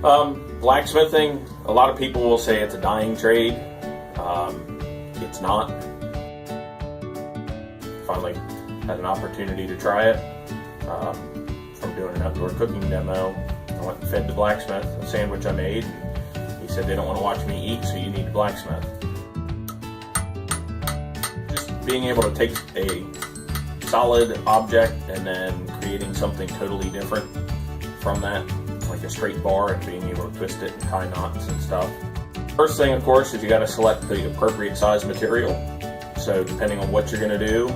Blacksmithing, a lot of people will say it's a dying trade. It's not. Finally had an opportunity to try it from doing an outdoor cooking demo. I went and fed the blacksmith a sandwich I made, and he said they don't want to watch me eat, so you need a blacksmith. Just being able to take a solid object and then creating something totally different from that, like a straight bar, and being able to twist it and tie knots and stuff. First thing, of course, is you got to select the appropriate size material. So depending on what you're going to do,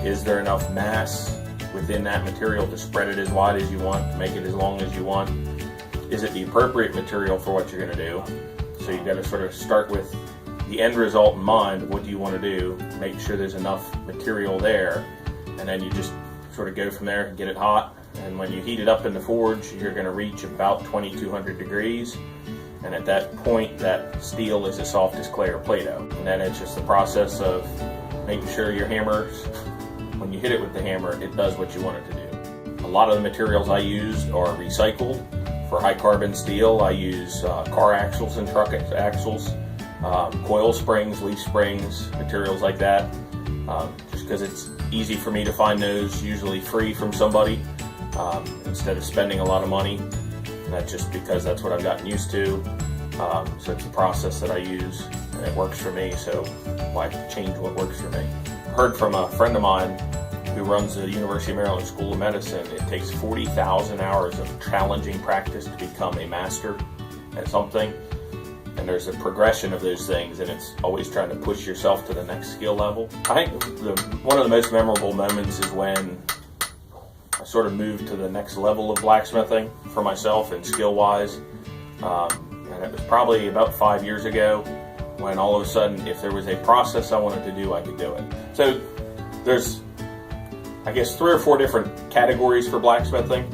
is there enough mass within that material to spread it as wide as you want, to make it as long as you want? Is it the appropriate material for what you're going to do? So you've got to sort of start with the end result in mind. What do you want to do? Make sure there's enough material there, and then you just sort of go from there and get it hot. And when you heat it up in the forge, you're going to reach about 2200 degrees. And at that point, that steel is as soft as clay or Play-Doh. And then it's just the process of making sure your hammers, when you hit it with the hammer, it does what you want it to do. A lot of the materials I use are recycled. For high carbon steel, I use car axles and truck axles, coil springs, leaf springs, materials like that. Just because it's easy for me to find those, usually free from somebody, instead of spending a lot of money. And that's just because that's what I've gotten used to. So it's a process that I use, and it works for me, so why change what works for me? I heard from a friend of mine who runs the University of Maryland School of Medicine, it takes 40,000 hours of challenging practice to become a master at something. And there's a progression of those things, and it's always trying to push yourself to the next skill level. I think one of the most memorable moments is when I sort of moved to the next level of blacksmithing for myself and skill-wise. And it was probably about 5 years ago when all of a sudden, if there was a process I wanted to do, I could do it. So there's, I guess, 3 or 4 different categories for blacksmithing.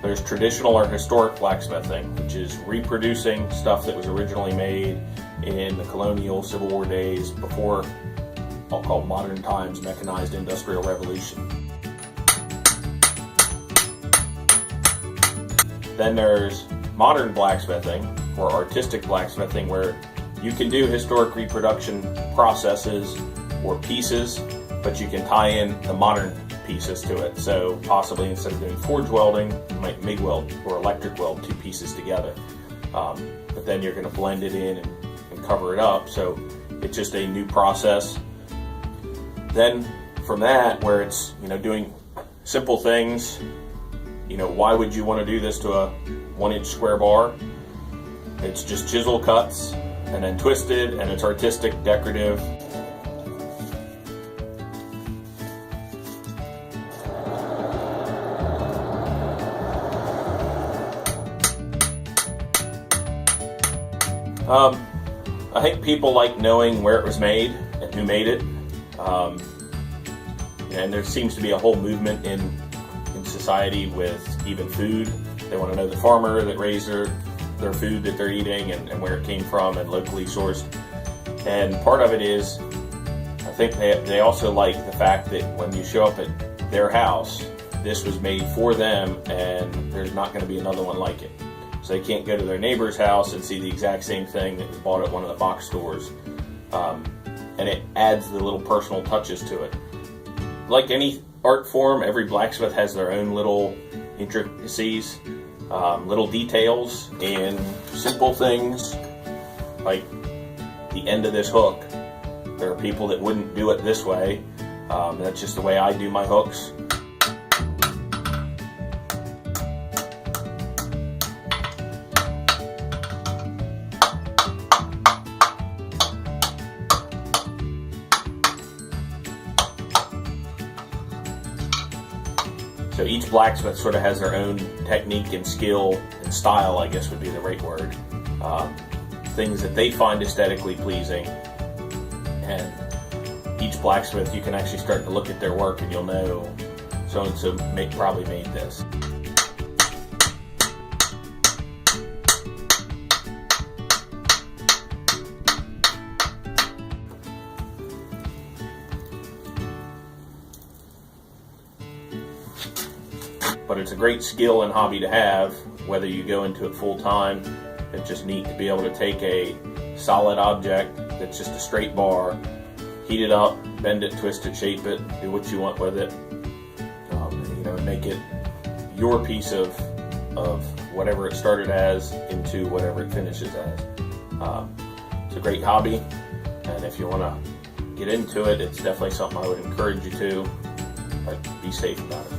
There's traditional or historic blacksmithing, which is reproducing stuff that was originally made in the colonial Civil War days before, I'll call modern times, mechanized industrial revolution. Then there's modern blacksmithing, or artistic blacksmithing, where you can do historic reproduction processes or pieces, but you can tie in the modern pieces to it. So possibly instead of doing forge welding, you might MIG weld or electric weld 2 pieces together. But then you're going to blend it in and cover it up, so it's just a new process. Then from that, where it's, doing simple things, why would you want to do this to a 1-inch square bar? It's just chisel cuts and then twisted, and it's artistic, decorative. I think people like knowing where it was made and who made it. And there seems to be a whole movement in society with even food. They want to know the farmer that raised their food that they're eating and where it came from and locally sourced. And part of it is, I think they also like the fact that when you show up at their house, this was made for them and there's not going to be another one like it. So they can't go to their neighbor's house and see the exact same thing that was bought at one of the box stores. And it adds the little personal touches to it. Like any art form, every blacksmith has their own little intricacies, little details, and simple things like the end of this hook. There are people that wouldn't do it this way. That's just the way I do my hooks. So each blacksmith sort of has their own technique and skill and style, I guess would be the right word. Things that they find aesthetically pleasing. And each blacksmith, you can actually start to look at their work and you'll know so-and-so probably made this. But it's a great skill and hobby to have, whether you go into it full time. It's just neat to be able to take a solid object that's just a straight bar, heat it up, bend it, twist it, shape it, do what you want with it. Make it your piece of whatever it started as into whatever it finishes as. It's a great hobby, and if you want to get into it, it's definitely something I would encourage you to, but be safe about it.